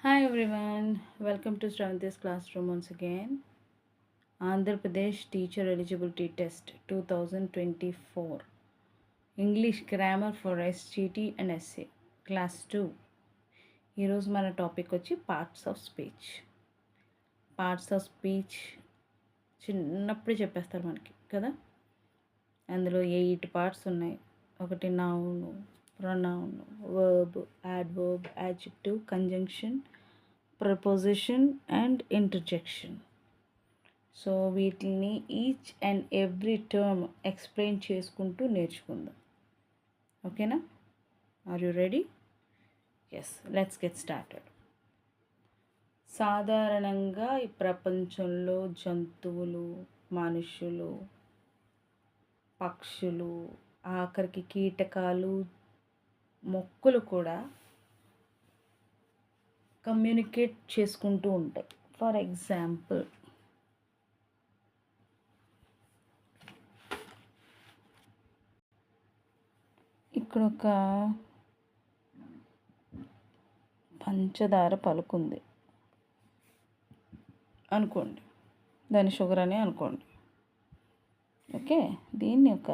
Hi everyone, welcome to Shravanti's classroom once again. Andhra Pradesh Teacher Eligibility Test 2024 English Grammar for SGT and Essay Class 2. ఈరోజు మన topic వచ్చి parts of speech. Parts of speech చిన్నప్పుడు చెప్పేస్తారు మనకి కదా. అందులో 8 parts ఉన్నాయి. ఒకటి noun, pronoun, verb, adverb, adjective, conjunction, preposition and interjection. So వీటిని each and every term explain చేసుకుంటూ నేర్చుకుందాం. ఓకేనా? Are you ready? Yes, let's get started. సాధారణంగా ఈ ప్రపంచంలో జంతువులు, మనుషులు, పక్షులు, ఆఖరికి కీటకాలు, మొక్కలు కూడా కమ్యూనికేట్ చేసుకుంటూ ఉంటాయి. ఫర్ ఎగ్జాంపుల్, ఇక్కడ ఒక పంచదార పలుకుంది అనుకోండి, దాని షుగర్ అని అనుకోండి. ఓకే, దీన్ని ఒక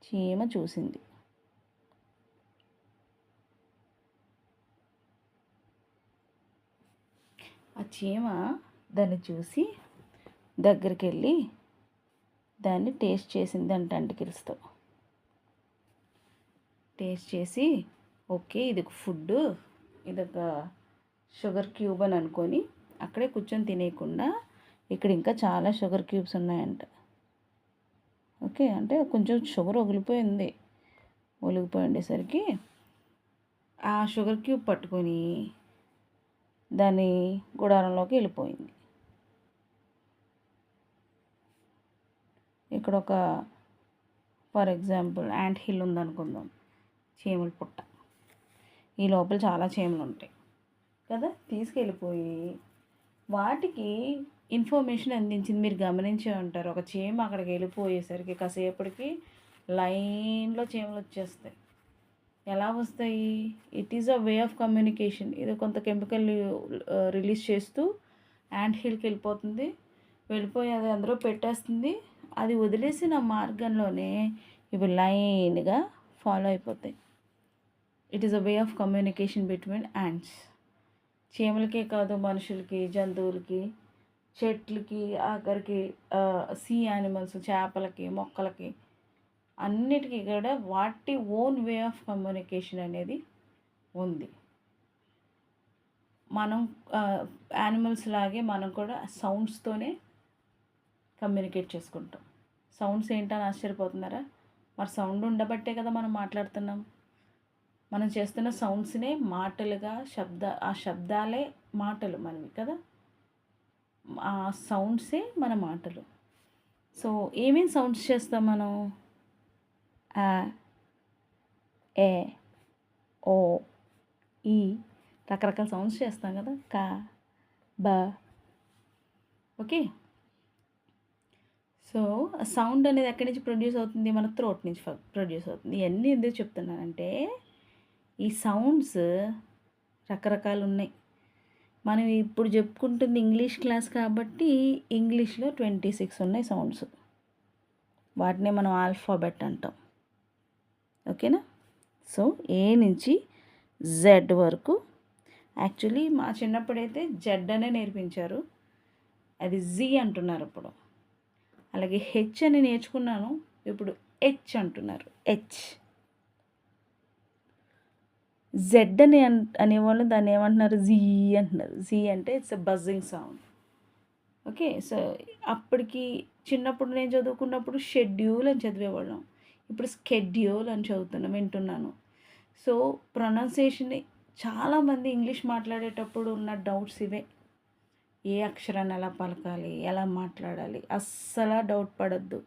చీమ చూసింది. ఆ చీమ దాన్ని చూసి దగ్గరికి వెళ్ళి దాన్ని టేస్ట్ చేసింది అంట అంటికిలుస్తూ. టేస్ట్ చేసి ఓకే ఇది ఒక ఫుడ్, ఇదొక షుగర్ క్యూబ్ అని అనుకొని అక్కడే కూర్చొని తినేయకుండా ఇక్కడ ఇంకా చాలా షుగర్ క్యూబ్స్ ఉన్నాయంట. ఓకే, అంటే కొంచెం షుగర్ ఒలిగిపోయేసరికి ఆ షుగర్ క్యూబ్ పట్టుకొని దాని గుడారంలోకి వెళ్ళిపోయింది. ఇక్కడ ఒక ఫర్ ఎగ్జాంపుల్ యాంట్ హిల్ ఉందనుకుందాం, చీమల పుట్ట. ఈ లోపల చాలా చీమలు ఉంటాయి కదా. తీసుకెళ్ళిపోయి వాటికి ఇన్ఫర్మేషన్ అందించింది. మీరు గమనించే ఉంటారు, ఒక చీమ అక్కడికి వెళ్ళిపోయేసరికి కాసేపటికి లైన్లో చీమలు వచ్చేస్తాయి. ఎలా వస్తాయి? It is a way of communication. ఇది కొంత కెమికల్ రిలీజ్ చేస్తూ యాంట్ హిల్కి వెళ్ళిపోయి అది అందరూ పెట్టేస్తుంది. అది వదిలేసిన మార్గంలోనే ఇవి లైన్గా ఫాలో అయిపోతాయి. It is a way of communication between ants. చీమలకే కాదు, మనుషులకి, జంతువులకి, చెట్లకి, ఆఖరికి సీ యానిమల్స్, చేపలకి, మొక్కలకి, అన్నిటికీ కూడా వాటి ఓన్ వే ఆఫ్ కమ్యూనికేషన్ అనేది ఉంది. మనం యానిమల్స్ లాగే మనం కూడా సౌండ్స్తోనే కమ్యూనికేట్ చేసుకుంటాం. సౌండ్స్ ఏంటని ఆశ్చర్యపోతున్నారా? మరి సౌండ్ ఉండబట్టే కదా మనం మాట్లాడుతున్నాం. మనం చేస్తున్న సౌండ్స్నే మాటలుగా ఆ శబ్దాలే మాటలు మనవి కదా. ఆ సౌండ్సే మన మాటలు. సో ఏమేమి సౌండ్స్ చేస్తాం మనం? ఆ, ఏ, ఓ, ఈ రకరకాల సౌండ్స్ చేస్తాం కదా. కా, బ. ఓకే, సో సౌండ్ అనేది ఎక్కడి నుంచి ప్రొడ్యూస్ అవుతుంది? మన థ్రోట్ నుంచి ప్రొడ్యూస్ అవుతుంది. ఇవన్నీ ఎందుకు చెప్తున్నానంటే ఈ సౌండ్స్ రకరకాలు ఉన్నాయి. మనం ఇప్పుడు చెప్పుకుంటుంది ఇంగ్లీష్ క్లాస్ కాబట్టి ఇంగ్లీష్లో 26 ఉన్నాయి సౌండ్స్. వాటినే మనం ఆల్ఫాబెట్ అంటాం. ఓకేనా? సో ఏ నుంచి జెడ్ వరకు. యాక్చువల్లీ మా చిన్నప్పుడైతే జెడ్ అనే నేర్పించారు, అది జీ అంటున్నారు ఇప్పుడు. అలాగే హెచ్ అని నేర్చుకున్నాను, ఇప్పుడు హెచ్ అంటున్నారు. హెచ్. జెడ్ అనేవాళ్ళు దాన్ని ఏమంటున్నారు? జీ అంటున్నారు. జీ అంటే it's a buzzing sound. Okay, so అప్పటికి చిన్నప్పుడు నేను చదువుకున్నప్పుడు షెడ్యూల్ అని చదివేవాళ్ళం, ఇప్పుడు స్కెడ్యూల్ అని వింటున్నాను. సో ప్రొనౌన్సియేషన్ చాలామంది ఇంగ్లీష్ మాట్లాడేటప్పుడు ఉన్న డౌట్స్ ఇవే. ఏ అక్షరాన్ని ఎలా పలకాలి, ఎలా మాట్లాడాలి, అస్సలు డౌట్ పడద్దు.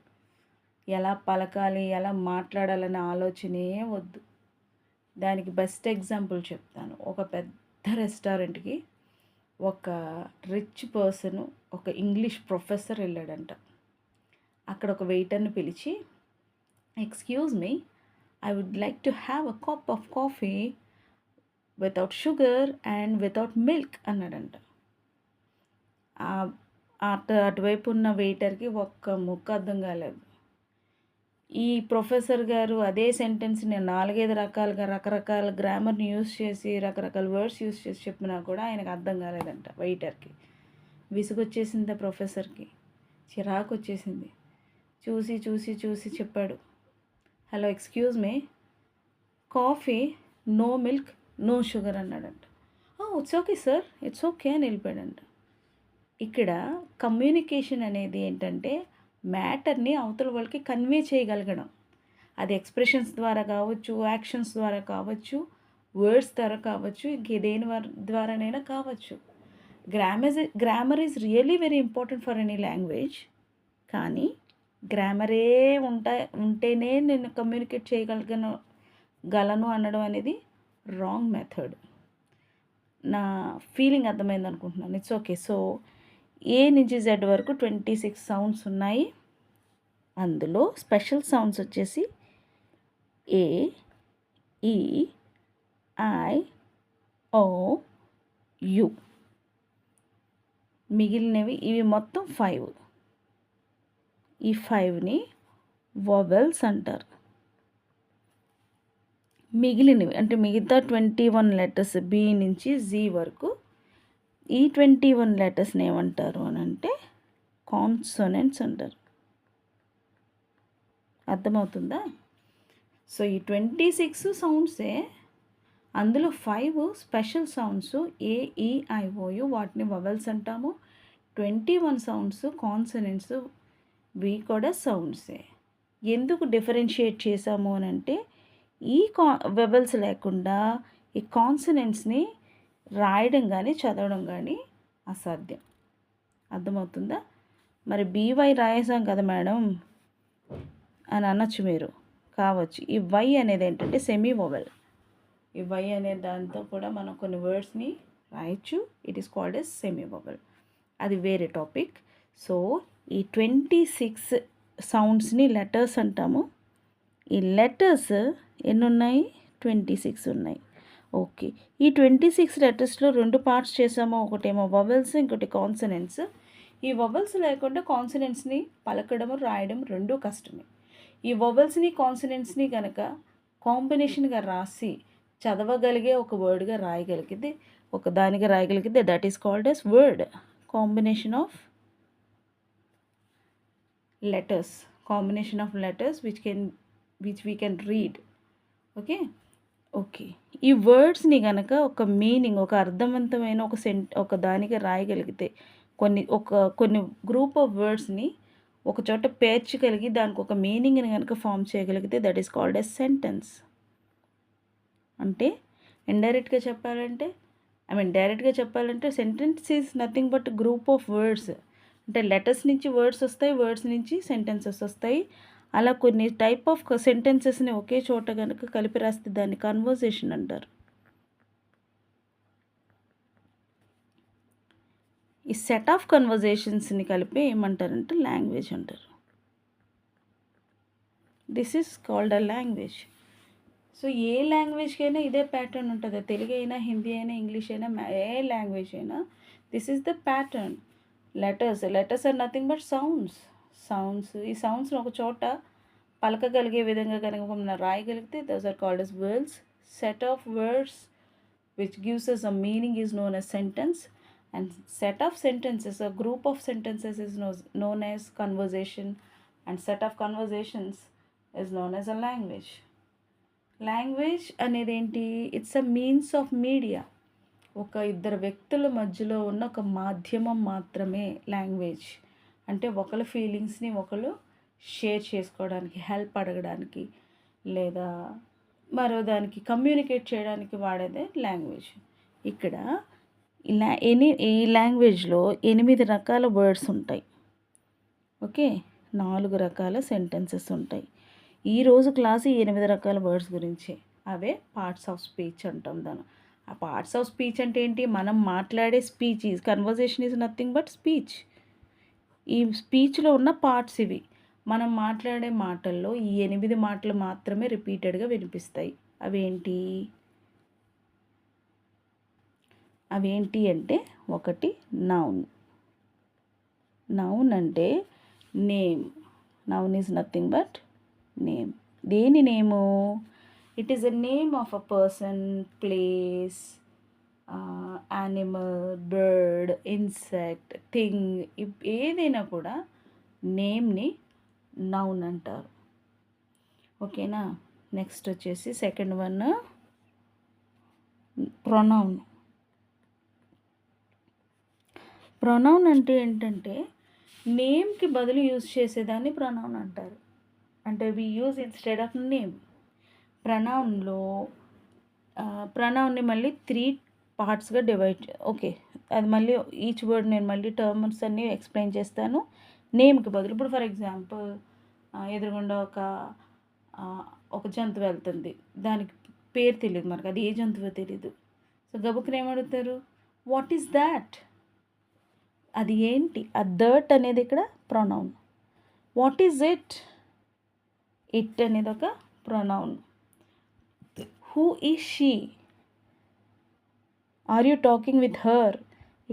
ఎలా పలకాలి, ఎలా మాట్లాడాలనే ఆలోచనే వద్దు. దానికి బెస్ట్ ఎగ్జాంపుల్ చెప్తాను. ఒక పెద్ద రెస్టారెంట్కి ఒక రిచ్ పర్సన్, ఒక ఇంగ్లీష్ ప్రొఫెసర్ వెళ్ళాడంట. అక్కడ ఒక వెయిటర్ని పిలిచి, excuse me, I would like to have a cup of coffee without sugar and without milk అన్నాడంట. అటువైపు ఉన్న వెయిటర్కి ఒక్క ముక్క అర్థం కాలేదు. ఈ ప్రొఫెసర్ గారు అదే సెంటెన్స్ని 4-5 రకాలుగా రకరకాల గ్రామర్ని యూస్ చేసి రకరకాల వర్డ్స్ యూస్ చేసి చెప్పినా కూడా ఆయనకు అర్థం కాలేదంట. వెయిటర్కి విసుగొచ్చేసింది. ప్రొఫెసర్కి చిరాకు వచ్చేసింది. చూసి చూసి చూసి చెప్పాడు, hello excuse me, coffee no milk no sugar అన్నాడంట. It's okay sir, it's okay అని వెళ్ళిపోయాడంట. ఇక్కడ కమ్యూనికేషన్ అనేది ఏంటంటే మ్యాటర్ని అవతల వాళ్ళకి కన్వే చేయగలగడం. అది ఎక్స్ప్రెషన్స్ ద్వారా కావచ్చు, యాక్షన్స్ ద్వారా కావచ్చు, వర్డ్స్ ద్వారా కావచ్చు, ఇంకేదేని ద్వారానైనా కావచ్చు. Grammar is really very important for any language. కానీ గ్రామరే ఉంటేనే నేను కమ్యూనికేట్ చేయగలను అనడం అనేది రాంగ్ మెథడ్. నా ఫీలింగ్ అర్థమైంది అనుకుంటున్నాను. It's okay. సో ఏ నుంచి జెడ్ వరకు 26 సౌండ్స్ ఉన్నాయి. అందులో స్పెషల్ సౌండ్స్ వచ్చేసి ఏ, ఈ, ఐ, ఓ, యు. మిగిలినవి ఇవి మొత్తం 5. ఈ 5ని వొవెల్స్ అంటారు. మిగిలినవి అంటే మిగతా 21 లెటర్స్ బి నుంచి జీ వరకు, ఈ 21 లెటర్స్ని ఏమంటారు అని అంటే కాన్సోనెంట్స్ అంటారు. అర్థమవుతుందా? సో ఈ 26 సౌండ్సే, అందులో 5 స్పెషల్ సౌండ్స్ ఏ, ఈ, ఐ, ఓ, యు, వాటిని వొవెల్స్ అంటాము. 21 సౌండ్స్ కాన్సనెంట్స్, వి కూడా సౌండ్సే. ఎందుకు డిఫరెన్షియేట్ చేసాము అని అంటే ఈ వొవెల్స్ లేకుండా ఈ కాన్సనెంట్స్ని రాయడం కానీ చదవడం కానీ అసాధ్యం. అర్థమవుతుందా? మరి బీవై రాయేసాం కదా మేడం అని అనొచ్చు మీరు, కావచ్చు. ఈ వై అనేది ఏంటంటే సెమీ వొవెల్. ఈ వై అనే దాంతో కూడా మనం కొన్ని వర్డ్స్ని రాయొచ్చు. It is called yes semi vowel. అది వేరే టాపిక్. సో ఈ 26 సౌండ్స్ని లెటర్స్ అంటాము. ఈ లెటర్స్ ఎన్ని ఉన్నాయి? 26 ఉన్నాయి. ఓకే. ఈ 26 లెటర్స్లో 2 పార్ట్స్ చేసాము. ఒకటేమో వొవెల్స్, ఇంకోటి కాన్సనెంట్స్. ఈ వొవెల్స్ లేకుండా కాన్సనెంట్స్ని పలకడము రాయడం రెండూ కష్టమే. ఈ వొవెల్స్ని కాన్సనెంట్స్ని కనుక కాంబినేషన్గా రాసి చదవగలిగే ఒక వర్డ్గా రాయగలిగితే, ఒక దానిగా రాయగలిగితే that is called as word. Combination of letters, combination of letters which we can read. Okay. ఈ వర్డ్స్ని కనుక ఒక మీనింగ్, ఒక అర్థవంతమైన ఒక దానిగా రాయగలిగితే, కొన్ని గ్రూప్ ఆఫ్ వర్డ్స్ని ఒక చోట పేర్చగలిగి దానికి ఒక మీనింగ్ని కనుక ఫామ్ చేయగలిగితే that is called a sentence. అంటే డైరెక్ట్గా చెప్పాలంటే sentence is nothing but group of words. అంటే లెటర్స్ నుంచి వర్డ్స్ వస్తాయి, వర్డ్స్ నుంచి సెంటెన్సెస్ వస్తాయి. అలా కొన్ని టైప్ ఆఫ్ సెంటెన్సెస్ని ఒకే చోట కనుక కలిపి రాస్తే దాన్ని కన్వర్జేషన్ అంటారు. ఈ సెట్ ఆఫ్ కన్వర్జేషన్స్ని కలిపి ఏమంటారంటే లాంగ్వేజ్ అంటారు. This is called a language. So ఏ లాంగ్వేజ్కైనా ఇదే ప్యాటర్న్ ఉంటుంది. తెలుగు అయినా, హిందీ అయినా, ఇంగ్లీష్ అయినా, ఏ లాంగ్వేజ్ అయినా this is the pattern. Letters are nothing but sounds. ఈ సౌండ్స్ని ఒక చోట పలకగలిగే విధంగా కనుక మనం రాయగలిగితే those are called as words. Set of words which gives us a meaning is known as sentence, and set of sentences, a group of sentences, is known as conversation, and set of conversations is known as a language. Language అనేది ఏంటి? It's a means of media. ఒక ఇద్దరు వ్యక్తుల మధ్యలో ఉన్న ఒక మాధ్యమం మాత్రమే లాంగ్వేజ్. అంటే ఒకళ్ళ ఫీలింగ్స్ని ఒకళ్ళు షేర్ చేసుకోవడానికి, హెల్ప్ అడగడానికి, లేదా మరో దానికి కమ్యూనికేట్ చేయడానికి వాడేదే లాంగ్వేజ్. ఇక్కడ ఈ లాంగ్వేజ్లో 8 రకాల వర్డ్స్ ఉంటాయి. ఓకే, 4 రకాల సెంటెన్సెస్ ఉంటాయి. ఈరోజు క్లాసు 8 రకాల వర్డ్స్ గురించి. అవే పార్ట్స్ ఆఫ్ స్పీచ్ అంటాం దాన్ని. ఆ పార్ట్స్ ఆఫ్ స్పీచ్ అంటే ఏంటి? మనం మాట్లాడే conversation is nothing but speech. ఈ స్పీచ్లో ఉన్న పార్ట్స్ ఇవి. మనం మాట్లాడే మాటల్లో ఈ 8 మాటలు మాత్రమే రిపీటెడ్గా వినిపిస్తాయి. అవేంటి అంటే ఒకటి నౌన్. నౌన్ అంటే name. Noun is nothing but name. దేని name? It is a name of a person, place, animal, bird, insect, thing. ఏదైనా కూడా నేమ్ని నౌన్ అంటారు. ఓకేనా? నెక్స్ట్ వచ్చేసి సెకండ్ వన్ ప్రొనౌన్. ప్రొనౌన్ అంటే ఏంటంటే నేమ్కి బదులు యూజ్ చేసేదాన్ని ప్రొనౌన్ అంటారు. అంటే we use instead of name. ప్రొనౌన్ని మళ్ళీ 3 పార్ట్స్గా డివైడ్. ఓకే, అది మళ్ళీ ఈచ్ వర్డ్ నేను మళ్ళీ టర్మ్స్ అన్నీ ఎక్స్ప్లెయిన్ చేస్తాను. నేమ్కి బదులు ఇప్పుడు ఫర్ ఎగ్జాంపుల్ ఎదురుగుండా ఒక జంతువు వెళ్తుంది, దానికి పేరు తెలియదు మనకు, అది ఏ జంతువో తెలియదు. సో గబుక్కుని ఏమడుగుతారు? What is that? అది ఏంటి? ఆ దట్ అనేది ఇక్కడ pronoun. What is it? It అనేది ఒక pronoun. Who is she? Are you talking with her?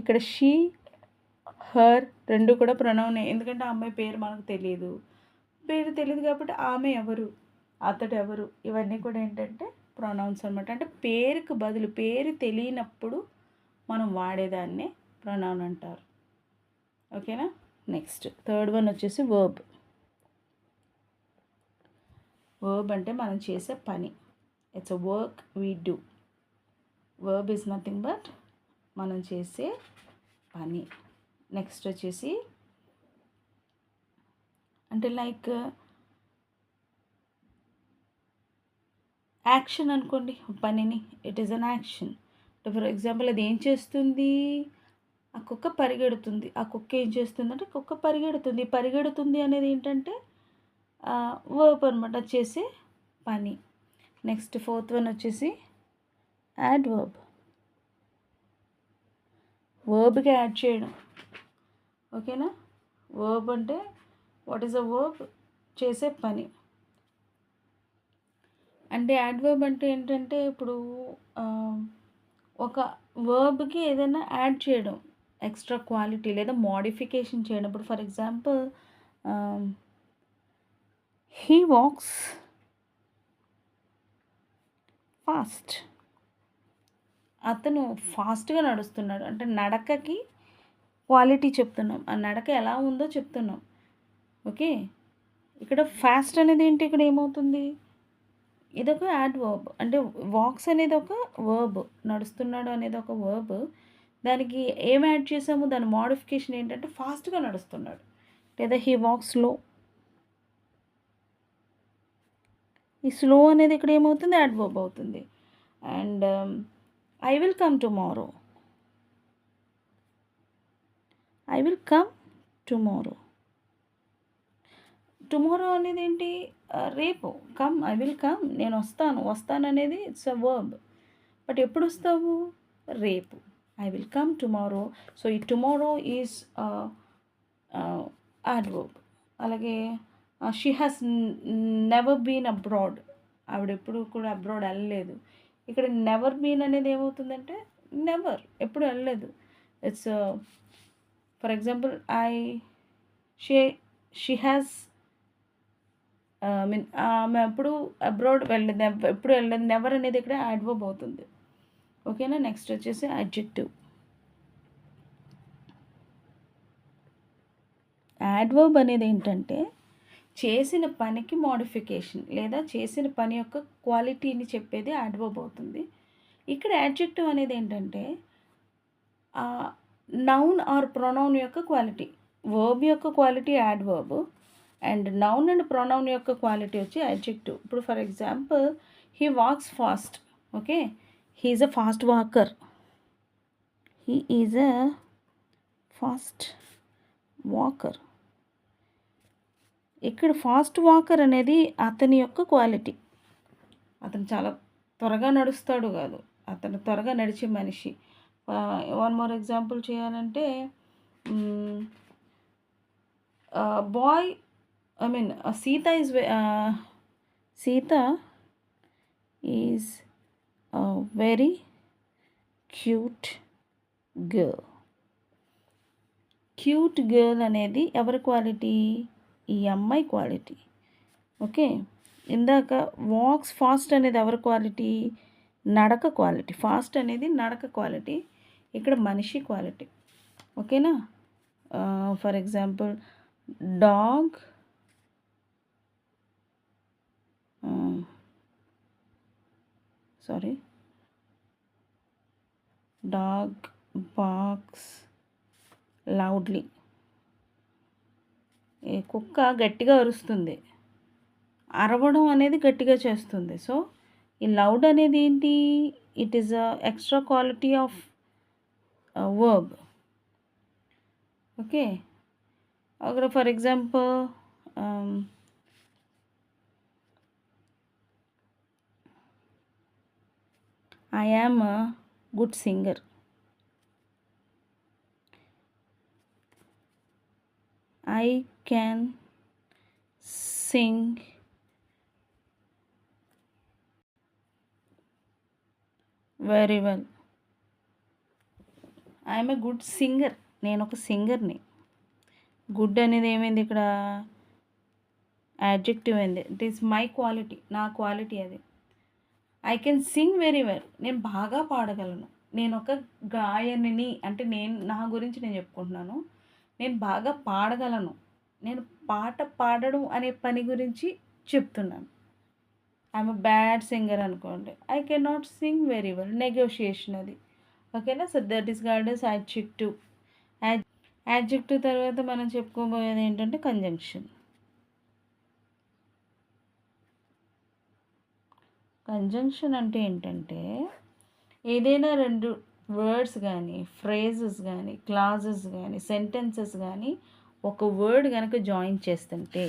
ఇక్కడ షీ, హర్ రెండు కూడా ప్రొనౌనే. ఎందుకంటే ఆ అమ్మాయి పేరు మనకు తెలియదు కాబట్టి ఆమె ఎవరు, అతడు ఎవరు, ఇవన్నీ కూడా ఏంటంటే ప్రొనౌన్స్ అనమాట. అంటే పేరుకు బదులు, పేరు తెలియనప్పుడు మనం వాడేదాన్నే ప్రొనౌన్ అంటారు. ఓకేనా? నెక్స్ట్ థర్డ్ వన్ వచ్చేసి వర్బ్. వర్బ్ అంటే మనం చేసే పని. It's a work we do. Verb is nothing but మనం చేసే పని. నెక్స్ట్ వచ్చేసి అంటే లైక్ యాక్షన్ అనుకోండి పనిని. It is an action. For example అది ఏం చేస్తుంది? ఆ కుక్క పరిగెడుతుంది. ఆ కుక్క ఏం చేస్తుంది అంటే కుక్క పరిగెడుతుంది. పరిగెడుతుంది అనేది ఏంటంటే వర్బ్ అనమాట, చేసే పని. నెక్స్ట్ ఫోర్త్ వన్ వచ్చేసి యాడ్వర్బ్. వర్బ్కి యాడ్ చేయడం. ఓకేనా? వర్బ్ అంటే వాట్ ఈస్ అ వర్బ్? చేసే పని. అంటే యాడ్వర్బ్ అంటే ఏంటంటే ఇప్పుడు ఒక వర్బ్కి ఏదైనా యాడ్ చేయడం, ఎక్స్ట్రా క్వాలిటీ లేదా మోడిఫికేషన్ చేయడం. ఇప్పుడు for example he walks fast. అతను ఫాస్ట్గా నడుస్తున్నాడు అంటే నడకకి క్వాలిటీ చెప్తున్నాం, ఆ నడక ఎలా ఉందో చెప్తున్నాం. ఓకే, ఇక్కడ ఫాస్ట్ అనేది ఏంటి? ఇక్కడ ఏమవుతుంది? ఇదొక యాడ్వర్బ్. అంటే వాక్స్ అనేది ఒక వర్బ్, నడుస్తున్నాడు అనేది ఒక వర్బ్. దానికి ఏం యాడ్ చేసాము? దాని మోడిఫికేషన్ ఏంటంటే ఫాస్ట్గా నడుస్తున్నాడు, లేదా హీ వాక్స్ స్లో. ఈ స్లో అనేది ఇక్కడ ఏమవుతుంది? యాడ్వర్బ్ అవుతుంది. And I will come tomorrow. I will come tomorrow. Tomorrow అనేది ఏంటి? రేపు. కమ్, ఐ విల్ కమ్, నేను వస్తాను అనేది ఇట్స్ అ వర్బ్. బట్ ఎప్పుడు వస్తావు? రేపు. I will come tomorrow. So ఈ టుమారో ఈజ్ యాడ్వర్బ్. అలాగే she has never been abroad. ఆవిడ ఎప్పుడు కూడా అబ్రాడ్ వెళ్ళలేదు. ఇక్కడ నెవర్ బీన్ అనేది ఏమవుతుందంటే నెవర్, ఎప్పుడు వెళ్ళలేదు. It's for example she has ఆమె ఎప్పుడు అబ్రాడ్ వెళ్ళలేదు, ఎప్పుడు వెళ్ళలేదు. నెవర్ అనేది ఇక్కడ యాడ్వర్బ్ అవుతుంది. ఓకేనా? నెక్స్ట్ వచ్చేసి అడ్జెక్టివ్. యాడ్వర్బ్ అనేది ఏంటంటే చేసిన పనికి మోడిఫికేషన్ లేదా చేసిన పని యొక్క క్వాలిటీని చెప్పేది యాడ్వర్బ్ అవుతుంది. ఇక్కడ యాడ్జెక్టివ్ అనేది ఏంటంటే నౌన్ ఆర్ ప్రొనౌన్ యొక్క క్వాలిటీ. వర్బ్ యొక్క quality adverb, and noun and pronoun యొక్క క్వాలిటీ వచ్చి యాడ్జెక్టివ్. ఇప్పుడు for example he walks fast. Okay, he is a fast walker. He is a fast walker. ఇక్కడ ఫాస్ట్ వాకర్ అనేది అతని యొక్క quality. అతను చాలా త్వరగా నడుస్తాడు కాదు, అతను త్వరగా నడిచే మనిషి. వన్ మోర్ ఎగ్జాంపుల్ చేయాలంటే boy I mean, Sita is a very cute girl. Cute girl అనేది ఎవరి క్వాలిటీ? ఈ అమ్మాయి క్వాలిటీ. ఓకే, ఇందాక వాక్స్ ఫాస్ట్ అనేది ఎవరి క్వాలిటీ? నడక క్వాలిటీ. ఫాస్ట్ అనేది నడక క్వాలిటీ, ఇక్కడ మనిషి క్వాలిటీ. ఓకేనా? For example dog dog box loudly. ఈ కుక్క గట్టిగా అరుస్తుంది, అరవడం అనేది గట్టిగా చేస్తుంది. సో ఈ లౌడ్ అనేది ఏంటి? It is a extra quality of verb. Okay, అక్కడ for example I am a good singer. I can sing very well. I am a good singer. నేను ఒక సింగర్ని. గుడ్ అనేది ఏమైంది ఇక్కడ? యాడ్జెక్టివ్ అయింది. ఇట్ ఈస్ మై క్వాలిటీ, నా quality అది. I can sing very well, నేను బాగా పాడగలను. నేను ఒక గాయనిని, అంటే నా గురించి నేను చెప్పుకుంటున్నాను. నేను బాగా పాడగలను, నేను పాట పాడడం అనే పని గురించి చెప్తున్నాను. ఐఎమ్ అ బ్యాడ్ సింగర్ అనుకోండి, I can not Singh very well, negotiation అది. ఓకేనా? So that is called as adjective. Adjective తర్వాత మనం చెప్పుకోబోయేది ఏంటంటే కంజంక్షన్. కంజంక్షన్ అంటే ఏంటంటే ఏదైనా రెండు వర్డ్స్ కానీ, ఫ్రేజెస్ కానీ, క్లాజెస్ కానీ, సెంటెన్సెస్ కానీ ఒక వర్డ్ కనుక జాయిన్ చేస్తుంటే,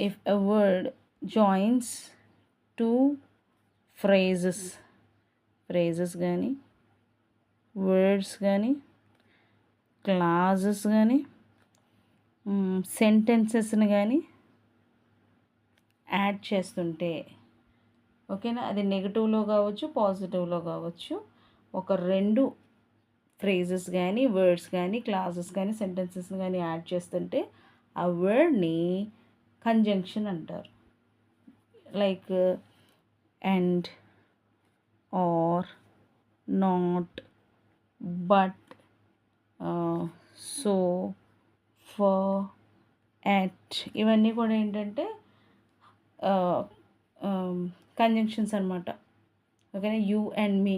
if a word joins two phrases కానీ, వర్డ్స్ కానీ, క్లాజెస్ కానీ, సెంటెన్సెస్ని కానీ యాడ్ చేస్తుంటే, ఓకేనా, అది నెగిటివ్లో కావచ్చు, పాజిటివ్లో కావచ్చు, ఒక రెండు ఫ్రేజెస్ కానీ, వర్డ్స్ కానీ, క్లాజెస్ కానీ, సెంటెన్సెస్ కానీ యాడ్ చేస్తుంటే ఆ వర్డ్ని కంజంక్షన్ అంటారు. Like and, or, not, but, so, for, yet, ఇవన్నీ కూడా ఏంటంటే కంజంక్షన్స్ అనమాట. ఓకేనా? You and me,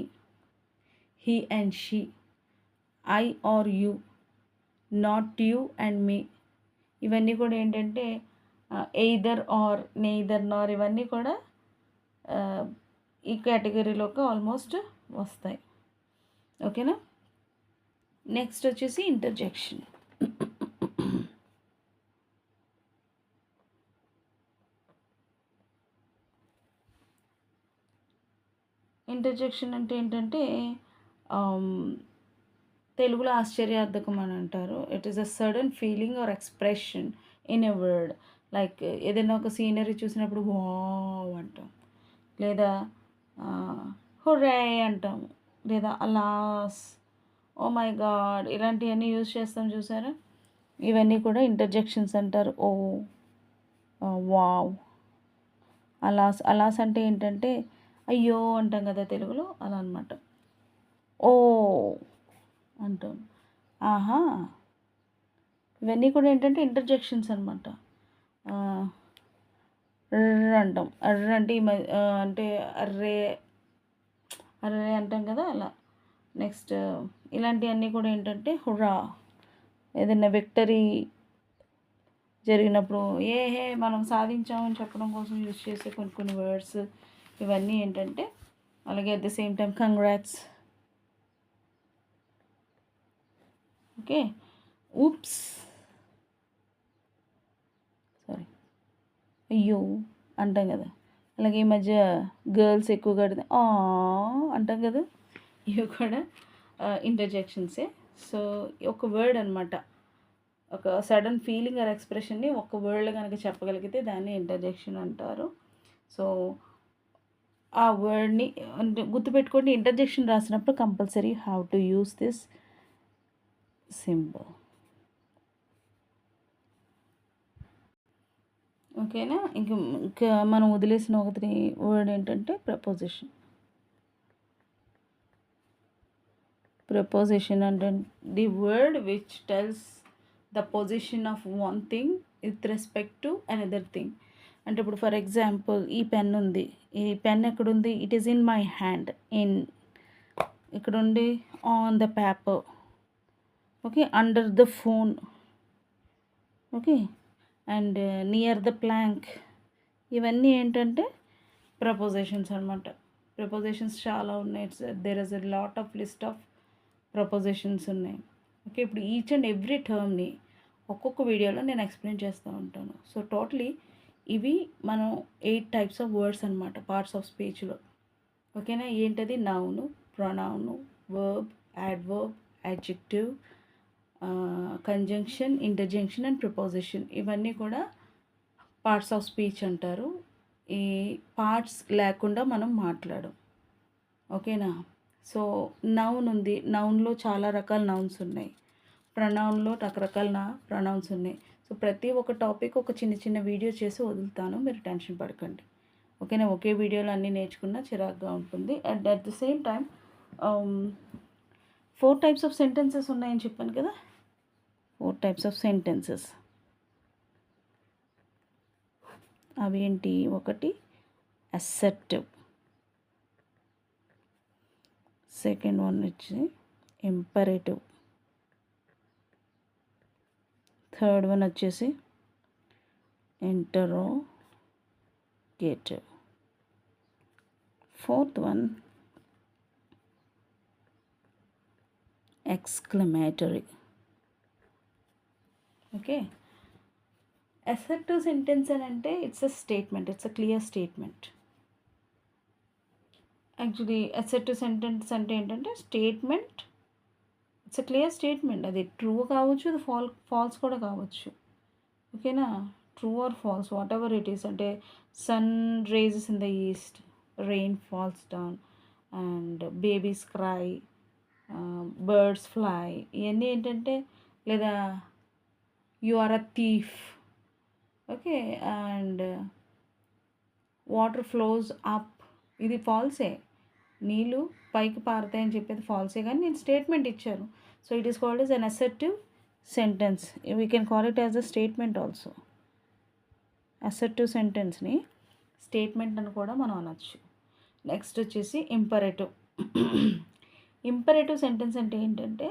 he and she, I or you, not you and me, ఇవన్నీ కూడా ఏంటంటే ఎయిదర్ ఆర్, నెయిదర్ నార్, ఇవన్నీ కూడా ఈ కేటగిరీలోకి ఆల్మోస్ట్ వస్తాయి. ఓకేనా? నెక్స్ట్ వచ్చేసి ఇంటర్జెక్షన్. ఇంటర్జెక్షన్ అంటే ఏంటంటే తెలుగులో ఆశ్చర్యార్థకం అని అంటారు. It is a sudden feeling or expression in a word. Like ఏదైనా ఒక సీనరీ చూసినప్పుడు వావ్ అంటాం, లేదా హుర్రే అంటాం, లేదా అలాస్, ఓ మై గాడ్, ఇలాంటివన్నీ యూజ్ చేస్తాం చూసారా? ఇవన్నీ కూడా ఇంటర్జెక్షన్స్ అంటారు. ఓ, వావ్, అలాస్. అలాస్ అంటే ఏంటంటే అయ్యో అంటాం కదా తెలుగులో, అలా అనమాట. ఓ అంటాం, ఆహా, ఇవన్నీ కూడా ఏంటంటే ఇంటర్జెక్షన్స్ అనమాట. అంటాం, అర్ర అంటే అంటే అర్రే అర్రే అంటాం కదా, అలా. నెక్స్ట్ ఇలాంటివన్నీ కూడా ఏంటంటే హుర్రా, ఏదైనా విక్టరీ జరిగినప్పుడు హే మనం సాధించామని చెప్పడం కోసం యూజ్ చేసే కొన్ని వర్డ్స్ ఇవన్నీ ఏంటంటే. అలాగే at the same time congrats. Okay, oops, sorry, అయ్యో అంటాం కదా. అలాగే ఈ మధ్య గర్ల్స్ ఎక్కువగా అంటాం కదా, ఇవి కూడా ఇంటర్జెక్షన్సే. సో ఒక వర్డ్ అనమాట, ఒక సడన్ ఫీలింగ్ ఆర్ ఎక్స్ప్రెషన్ని ఒక వర్డ్లో కనుక చెప్పగలిగితే దాన్ని ఇంటర్జెక్షన్ అంటారు. సో ఆ వర్డ్ని అంటే గుర్తుపెట్టుకోండి, ఇంటర్జెక్షన్ రాసినప్పుడు compulsory have to use this symbol. ఓకేనా? ఇంకా మనం వదిలేసిన ఒకటి వర్డ్ ఏంటంటే ప్రపోజిషన్. ప్రపోజిషన్ అంటే the word which tells the position of one thing with respect to another thing. అంటే ఇప్పుడు ఫర్ ఎగ్జాంపుల్ ఈ పెన్ ఉంది, ఈ పెన్ ఎక్కడుంది? It is in my hand. ఇక్కడుండి on the paper, okay, under the phone, okay, and near the plank. ఇవన్నీ ఏంటంటే prepositions అనమాట. ప్రపోజిషన్స్ చాలా ఉన్నాయి. There is a lot of list of prepositions ఉన్నాయి. ఓకే, ఇప్పుడు ఈచ్ అండ్ ఎవ్రీ టర్మ్ని ఒక్కొక్క వీడియోలో నేను ఎక్స్ప్లెయిన్ చేస్తూ ఉంటాను. సో టోటలీ ఇవి మనం 8 టైప్స్ ఆఫ్ వర్డ్స్ అనమాట పార్ట్స్ ఆఫ్ స్పీచ్లో. ఓకేనా? ఏంటది? Noun, pronoun, verb, adverb, adjective, conjunction, ఇంటర్జంక్షన్ and preposition. ఇవన్నీ కూడా పార్ట్స్ ఆఫ్ స్పీచ్ అంటారు. ఈ పార్ట్స్ లేకుండా మనం మాట్లాడం. ఓకేనా? సో నౌన్ ఉంది, నౌన్లో చాలా రకాల నౌన్స్ ఉన్నాయి. ప్రొనౌన్లో రకరకాల ప్రొనౌన్స్ ఉన్నాయి. సో ప్రతి ఒక్క టాపిక్ ఒక చిన్న చిన్న వీడియో చేసి వదులుతాను, మీరు టెన్షన్ పడకండి. ఓకేనా? ఒకే వీడియోలో అన్నీ నేర్చుకున్నా చిరాగ్గా ఉంటుంది. And at the same time 4 types of sentences ఉన్నాయని చెప్పాను కదా. 4 టైప్స్ ఆఫ్ సెంటెన్సెస్ అవి ఏంటి? ఒకటి అసర్టివ్, సెకండ్ వన్ వచ్చి ఇంపరేటివ్, థర్డ్ వన్ వచ్చేసి interrogative, fourth one exclamatory. Okay, assertive sentence అని అంటే it's a statement, it's a clear statement. Actually assertive sentence అంటే ఏంటంటే statement, it's a clear statement. అది ట్రూ కావచ్చు, అది ఫాల్స్ కూడా కావచ్చు. ఓకేనా? True or false, whatever it is. అంటే sun rises in the east, rain falls down, and babies cry, birds fly. ఇవన్నీ ఏంటంటే, లేదా you are a thief, okay, and water flows up. ఇది ఫాల్సే, నీళ్ళు పైకి పారుతాయని చెప్పేది ఫాల్సే, కానీ నేను స్టేట్మెంట్ ఇచ్చాను. So it is called as an assertive sentence. We can call it as a statement also. అసర్టివ్ సెంటెన్స్ని స్టేట్మెంట్ అని కూడా మనం అనొచ్చు. నెక్స్ట్ వచ్చేసి ఇంపరేటివ్. ఇంపరేటివ్ సెంటెన్స్ అంటే ఏంటంటే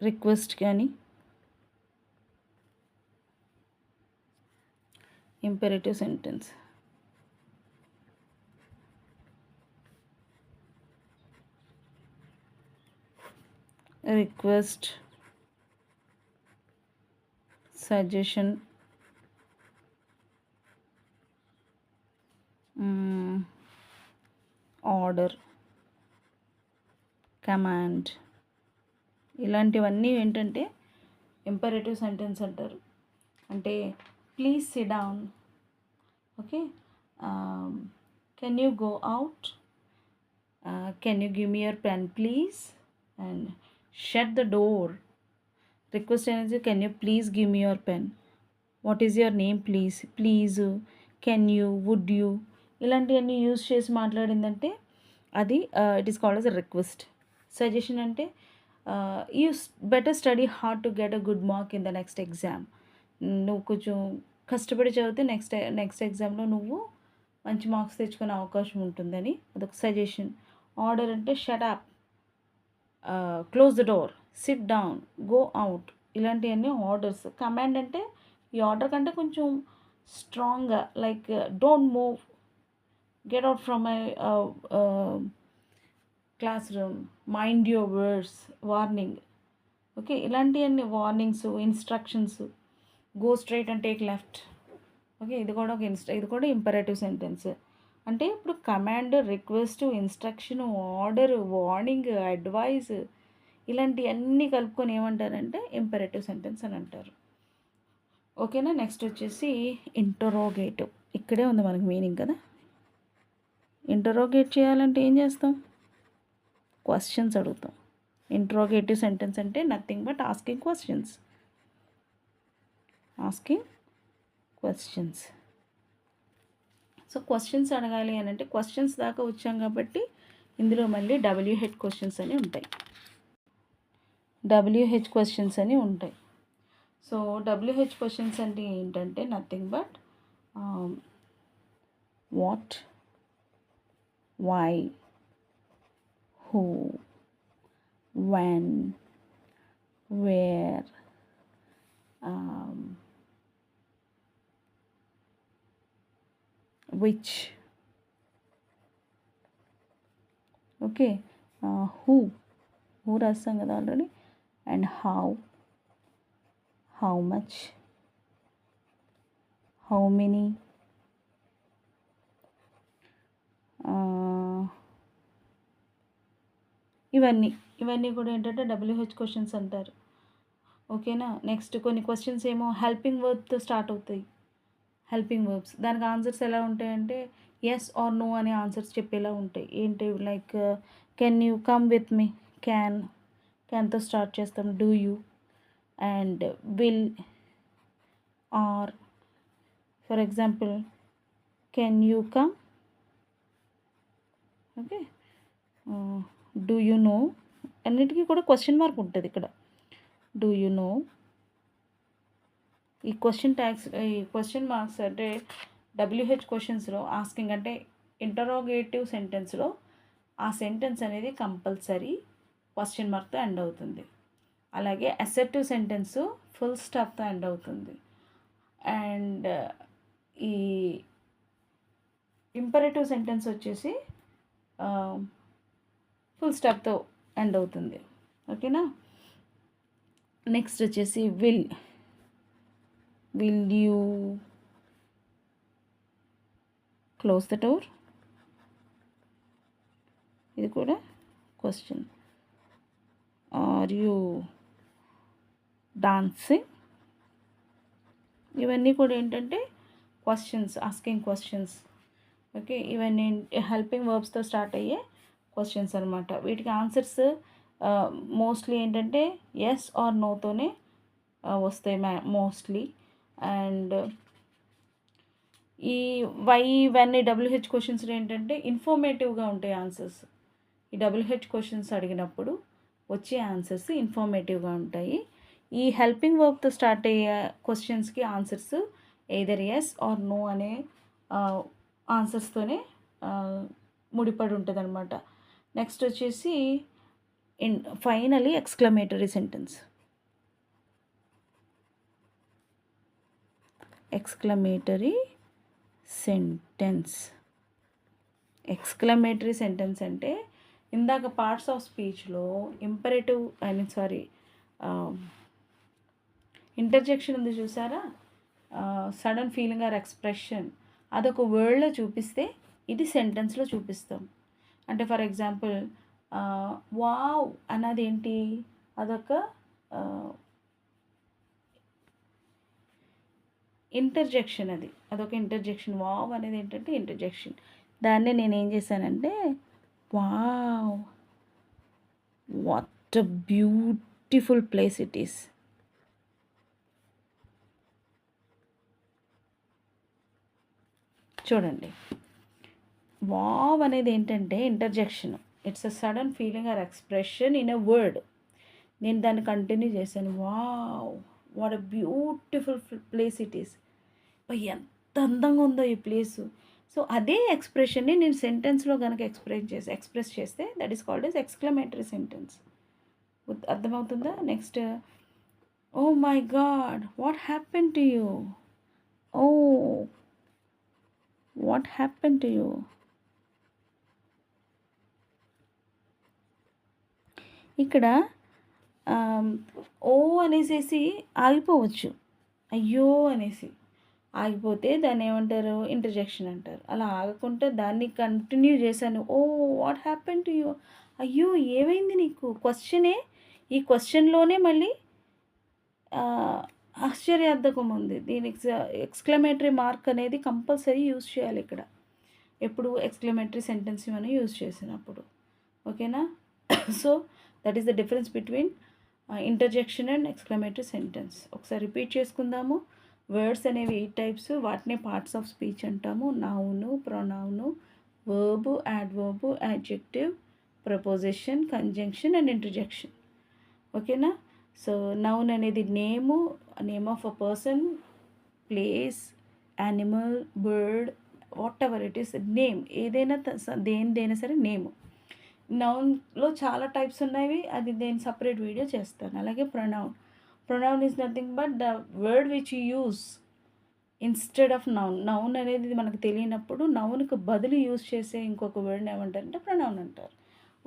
రిక్వెస్ట్ కానీ, imperative sentence request, suggestion, order, command, ఇలాంటివన్నీ ఏంటంటే ఇంపరేటివ్ సెంటెన్స్ అంటారు. అంటే please sit down, okay, can you go out, can you give me your pen please, and shut the door. Request అనేది can you please give me your pen, what is your name please, please, can you, would you, ఇలాంటివన్నీ use చేసి మాట్లాడిందంటే అది ఇట్ is called as a request. Suggestion అంటే you better study hard to get a good mark in the next exam. నువ్వు కొంచెం కష్టపడి చదివితే నెక్స్ట్ ఎగ్జామ్లో నువ్వు మంచి మార్క్స్ తెచ్చుకునే అవకాశం ఉంటుందని అదొక సజెషన్. ఆర్డర్ అంటే shut up, close the door, sit down, go out, ఇలాంటివన్నీ ఆర్డర్స్. కమాండ్ అంటే ఈ ఆర్డర్ కంటే కొంచెం స్ట్రాంగ్గా, like don't move, get out from my classroom, mind your words, warning. Okay, ఇలాంటివన్నీ warnings, instructions. Go straight and take left. Okay, ఇది కూడా ఒక ఇది కూడా ఇంపరేటివ్ సెంటెన్స్. అంటే ఇప్పుడు command, request, instruction, order, warning, advice ఇలాంటివన్నీ కలుపుకొని ఏమంటారంటే ఇంపరేటివ్ సెంటెన్స్ అని అంటారు. ఓకేనా. నెక్స్ట్ వచ్చేసి ఇంటరోగేటివ్. ఇక్కడే ఉంది మనకి మీనింగ్ కదా. ఇంటరోగేట్ చేయాలంటే ఏం చేస్తాం? క్వశ్చన్స్ అడుగుతాం. ఇంటరోగేటివ్ సెంటెన్స్ అంటే nothing but asking questions. So questions అడగాలి అని అంటే క్వశ్చన్స్ దాకా వచ్చాం కాబట్టి ఇందులో మళ్ళీ WH క్వశ్చన్స్ అని ఉంటాయి. WH క్వశ్చన్స్ అని ఉంటాయి. సో WH క్వశ్చన్స్ అంటే ఏంటంటే nothing but what, why, who, when, where, which, okay, who రాస్తాం కదా already, and how much, how many, ఇవన్నీ కూడా ఏంటంటే WH క్వశ్చన్స్ అంటారు. ఓకేనా. నెక్స్ట్ కొన్ని క్వశ్చన్స్ ఏమో హెల్పింగ్ వర్బ్తో స్టార్ట్ అవుతాయి. హెల్పింగ్ వర్బ్స్ దానికి ఆన్సర్స్ ఎలా ఉంటాయంటే ఎస్ ఆర్ నో అనే ఆన్సర్స్ చెప్పేలా ఉంటాయి. ఏంటి like can you come with me, క్యాన్తో స్టార్ట్ చేస్తాం. Do you and will, or for example can you come, okay, do you know, అన్నిటికీ కూడా క్వశ్చన్ మార్క్ ఉంటుంది ఇక్కడ. Do you know. ఈ క్వశ్చన్ మార్క్స్ అంటే WH క్వశ్చన్స్లో ఆస్కింగ్ అంటే ఇంటరోగేటివ్ సెంటెన్స్లో ఆ సెంటెన్స్ అనేది కంపల్సరీ క్వశ్చన్ మార్క్తో ఎండ్ అవుతుంది. అలాగే అసర్టివ్ సెంటెన్స్ ఫుల్ స్టాప్తో ఎండ్ అవుతుంది. అండ్ ఈ ఇంపరేటివ్ సెంటెన్స్ వచ్చేసి ఫుల్ స్టాప్తో ఎండ్ అవుతుంది. ఓకేనా. నెక్స్ట్ వచ్చేసి will you close the door, ఇది కూడా క్వశ్చన్. ఆర్ యూ డాన్సింగ్, ఇవన్నీ కూడా ఏంటంటే క్వశ్చన్స్, ఆస్కింగ్ క్వశ్చన్స్. ఓకే, ఇవన్నీ హెల్పింగ్ వర్బ్స్తో స్టార్ట్ అయ్యే క్వశ్చన్స్ అనమాట. వీటికి ఆన్సర్స్ మోస్ట్లీ ఏంటంటే ఎస్ ఆర్ నోతోనే వస్తాయి మోస్ట్లీ. అండ్ ఈ వై ఇవన్నీ WH క్వశ్చన్స్ ఏంటంటే ఇన్ఫర్మేటివ్గా ఉంటాయి ఆన్సర్స్. ఈ WH క్వశ్చన్స్ అడిగినప్పుడు వచ్చే ఆన్సర్స్ ఇన్ఫర్మేటివ్గా ఉంటాయి. ఈ హెల్పింగ్ వర్బ్తో స్టార్ట్ అయ్యే క్వశ్చన్స్కి answers either yes or no అనే ఆన్సర్స్తోనే ముడిపడి ఉంటుంది అనమాట. నెక్స్ట్ వచ్చేసి finally exclamatory sentence. Exclamatory sentence అంటే ఇందాక పార్ట్స్ ఆఫ్ స్పీచ్లో ఇంటర్జెక్షన్ ఉంది చూసారా, సడన్ ఫీలింగ్ ఆర్ ఎక్స్ప్రెషన్, అదొక వర్డ్లో చూపిస్తే ఇది సెంటెన్స్లో చూపిస్తాం. అంటే ఫర్ ఎగ్జాంపుల్ వావ్ అన్నది ఏంటి, అదొక ఇంటర్జెక్షన్. అదొక ఇంటర్జెక్షన్. వావ్ అనేది ఏంటంటే ఇంటర్జెక్షన్. దాన్నే నేను ఏం చేశానంటే wow what a beautiful place it is. చూడండి, వావ్ అనేది ఏంటంటే interjection. It's a sudden feeling or expression in a word. నేను దాన్ని కంటిన్యూ చేశాను. Wow what a beautiful place it is. ఎంత అందంగా ఉందో ఈ ప్లేసు. సో అదే ఎక్స్ప్రెషన్ని నేను సెంటెన్స్లో కనుక ఎక్స్ప్రెస్ చేస్తే that is called as exclamatory sentence. అర్థమవుతుందా. Next, oh my god what happen to you. Oh what happen to you. ఇక్కడ ఓ అనేసి ఆగిపోవచ్చు, అయ్యో అనేసి. ఆగిపోతే దాన్ని ఏమంటారు, ఇంటర్జెక్షన్ అంటారు. అలా ఆగకుండా దాన్ని కంటిన్యూ చేశాను. Oh what happen to you, అయ్యో ఏమైంది నీకు, క్వశ్చనే, ఈ క్వశ్చన్లోనే మళ్ళీ ఆశ్చర్యార్థకం ఉంది. దీనికి ఎక్స్క్లమేటరీ మార్క్ అనేది కంపల్సరీ యూజ్ చేయాలి ఇక్కడ, ఎప్పుడు ఎక్స్క్లమేటరీ సెంటెన్స్ మనం యూజ్ చేసినప్పుడు. ఓకేనా? So that is the difference between interjection and exclamatory sentence. ఒకసారి రిపీట్ చేసుకుందాము. వర్డ్స్ అనేవి 8 టైప్స్, వాటిని పార్ట్స్ ఆఫ్ స్పీచ్ అంటాము. Noun, pronoun, verb, adverb, adjective, preposition, conjunction and interjection. ఓకేనా? సో నౌన్ అనేది name of a person, place, animal, bird, whatever it is, name ఏదైనా దేనిదైనా సరే నేమ్. నౌన్లో చాలా టైప్స్ ఉన్నాయి, అది నేను సపరేట్ వీడియో చేస్తాను. అలాగే pronoun is nothing but the word which you use instead of noun. Noun అనేది మనకు తెలియనప్పుడు నౌన్కి బదులు యూజ్ చేసే ఇంకొక వర్డ్ని ఏమంటారంటే ప్రొనౌన్ అంటారు.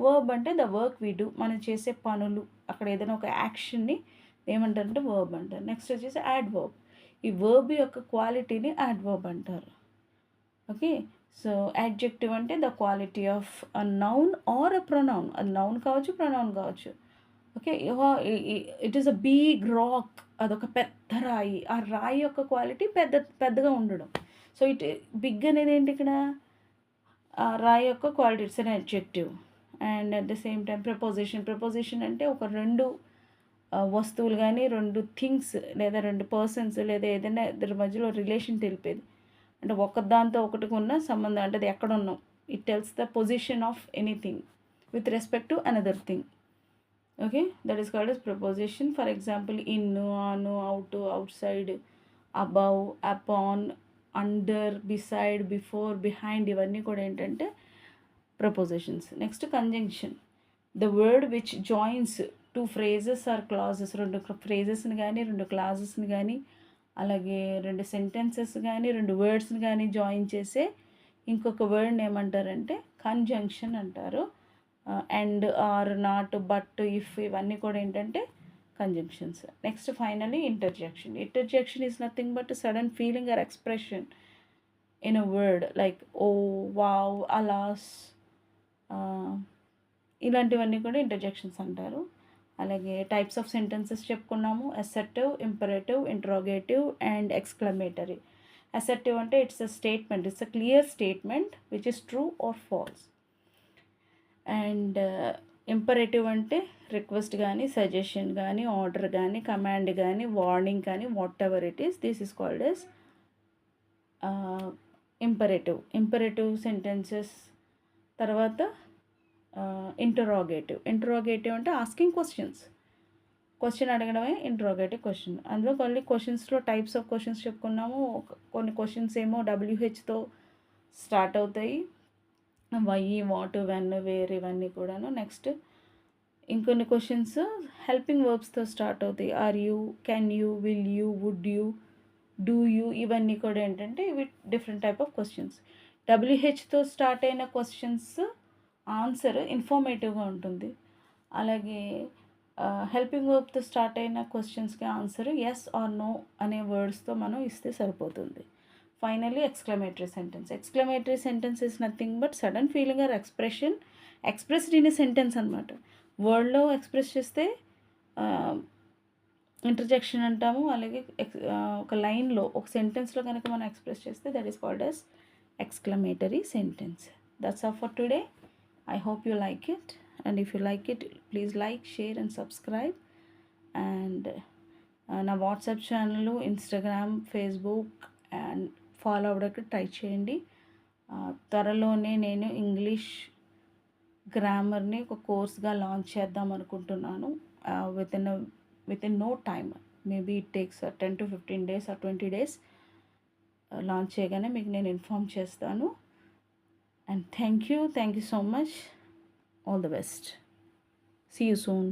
వర్బ్ అంటే ద వర్క్ వీ డూ, మనం చేసే పనులు, అక్కడ ఏదైనా ఒక యాక్షన్ని ఏమంటారంటే వర్బ్ అంటారు. నెక్స్ట్ వచ్చేసి యాడ్వర్బ్. ఈ వర్బ్ యొక్క క్వాలిటీని యాడ్వర్బ్ అంటారు. ఓకే, సో యాడ్జెక్టివ్ అంటే the quality of a noun or a pronoun. అది నౌన్ కావచ్చు, ప్రొనౌన్ కావచ్చు. Okay, it is a big rock, అదొక పెద్ద రాయి. ఆ రాయి యొక్క క్వాలిటీ పెద్దగా ఉండడం. సో బిగ్ అనేది ఏంటి ఇక్కడ, ఆ రాయి యొక్క quality, it's an adjective. And at the same time preposition అంటే ఒక రెండు వస్తువులు కానీ, రెండు థింగ్స్, లేదా రెండు పర్సన్స్, లేదా ఏదైనా ఇద్దరి మధ్యలో రిలేషన్ తెలిపేది. అంటే ఒకదాంతో ఒకటికి ఉన్న సంబంధం, అంటే అది ఎక్కడ ఉన్నాం, it tells the position of anything with respect to another thing. Okay, that is called as preposition. For example in, on, out, outside, above, upon, under, beside, before, behind, ఇవన్నీ కూడా ఏంటంటే prepositions. Next conjunction, the word which joins two phrases or clauses. రెండు ఫ్రేజెస్ని కానీ, రెండు క్లాజెస్ని కానీ, అలాగే రెండు సెంటెన్సెస్ కానీ, రెండు వర్డ్స్ని కానీ జాయిన్ చేసే ఇంకొక వర్డ్ని ఏమంటారంటే కంజంక్షన్ అంటారు. And, or, not, but, if, ఇవన్నీ కూడా ఏంటంటే conjunctions. Next finally interjection is nothing but sudden feeling or expression in a word, like oh, wow, alas, ఇలాంటివన్నీ కూడా ఇంటర్జెక్షన్స్ అంటారు. అలాగే టైప్స్ ఆఫ్ సెంటెన్సెస్ చెప్పుకున్నాము. Assertive, imperative, interrogative and exclamatory. Assertive అంటే it's a statement, it's a clear statement which is true or false. And imperative అంటే request కానీ, suggestion కానీ, order కానీ, కమాండ్ కానీ, వార్నింగ్ కానీ, what ever it is, this is called yes imperative sentences. తర్వాత interrogative అంటే asking question అడగడమే interrogative question. అందులో మళ్ళీ క్వశ్చన్స్లో టైప్స్ ఆఫ్ క్వశ్చన్స్ చెప్పుకున్నాము. కొన్ని క్వశ్చన్స్ ఏమో WHతో స్టార్ట్ అవుతాయి, వై, వాట్, వెన్, వేర్, ఇవన్నీ కూడాను. నెక్స్ట్ ఇంకొన్ని క్వశ్చన్స్ హెల్పింగ్ వర్బ్స్తో స్టార్ట్ అవుతాయి. Are you, can you, will you, would you, do you, ఇవన్నీ కూడా ఏంటంటే ఇవి డిఫరెంట్ టైప్ ఆఫ్ క్వశ్చన్స్. WHతో స్టార్ట్ అయిన క్వశ్చన్స్ ఆన్సర్ ఇన్ఫర్మేటివ్గా ఉంటుంది. అలాగే హెల్పింగ్ వర్బ్తో స్టార్ట్ అయిన క్వశ్చన్స్కి ఆన్సర్ ఎస్ ఆర్ నో అనే వర్డ్స్తో మనం ఇస్తే సరిపోతుంది. Finally exclamatory sentence is nothing but sudden feeling or expression expressed in a sentence అనమాట. వర్డ్లో ఎక్స్ప్రెస్ చేస్తే ఇంటర్జెక్షన్ అంటాము. అలాగే ఒక లైన్లో, ఒక సెంటెన్స్లో కనుక మనం ఎక్స్ప్రెస్ చేస్తే that is called as exclamatory sentence. That's all for today. I hope you like it, and if you like it, please like, share and subscribe. And నా WhatsApp channel, Instagram, Facebook and follow అవ్వడానికి try చేయండి. త్వరలోనే నేను English గ్రామర్ని ఒక కోర్స్గా launch చేద్దాం అనుకుంటున్నాను. Within no time, maybe it takes 10 to 15 days or 20 days. Launch చేయగానే మీకు నేను ఇన్ఫామ్ చేస్తాను. And thank you so much. All the best. See you soon.